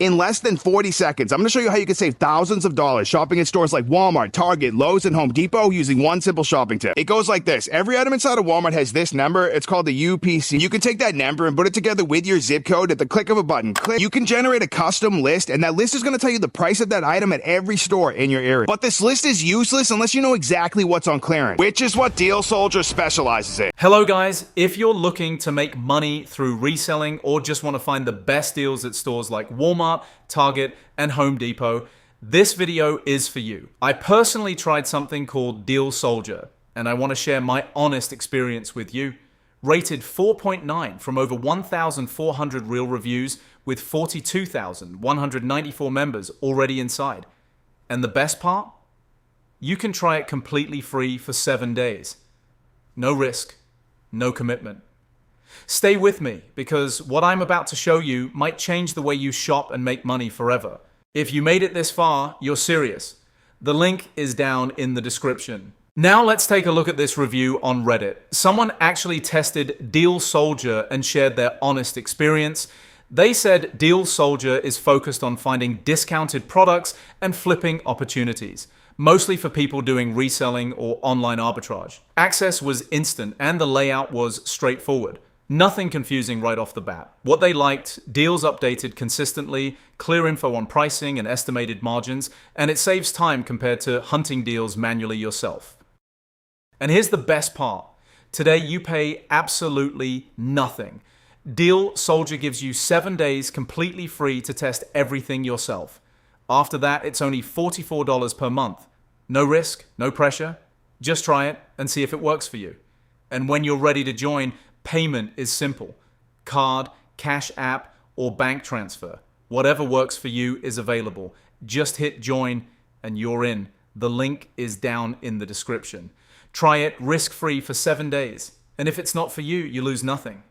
in less than 40 seconds. I'm going to show you how you can save thousands of dollars shopping at stores like Walmart, Target, Lowe's, and Home Depot using one simple shopping tip. It goes like this. Every item inside of Walmart has this number. It's called the UPC. You can take that number and put it together with your zip code at the click of a button. Click. You can generate a custom list, and that list is going to tell you the price of that item at every store in your area. But this list is useless unless you know exactly what's on clearance, which is what Deal Soldier specializes in. Hello guys, if you're looking to make money through reselling or just want to find the best deals at stores like Walmart, Target, and Home Depot, this video is for you. I personally tried something called Deal Soldier, and I want to share my honest experience with you. Rated 4.9 from over 1,400 real reviews with 42,194 members already inside. And the best part? You can try it completely free for 7 days. No risk, no commitment. Stay with me, because what I'm about to show you might change the way you shop and make money forever. If you made it this far, you're serious. The link is down in the description. Now let's take a look at this review on Reddit. Someone actually tested Deal Soldier and shared their honest experience. They said Deal Soldier is focused on finding discounted products and flipping opportunities, mostly for people doing reselling or online arbitrage. Access was instant and the layout was straightforward. Nothing confusing right off the bat. What they liked, deals updated consistently, clear info on pricing and estimated margins, and it saves time compared to hunting deals manually yourself. And here's the best part. Today you pay absolutely nothing. Deal Soldier gives you 7 days completely free to test everything yourself. After that, it's only $44 per month. No risk, no pressure. Just try it and see if it works for you. And when you're ready to join, payment is simple. Card, Cash App, or bank transfer. Whatever works for you is available. Just hit join and you're in. The link is down in the description. Try it risk-free for 7 days. And if it's not for you, you lose nothing.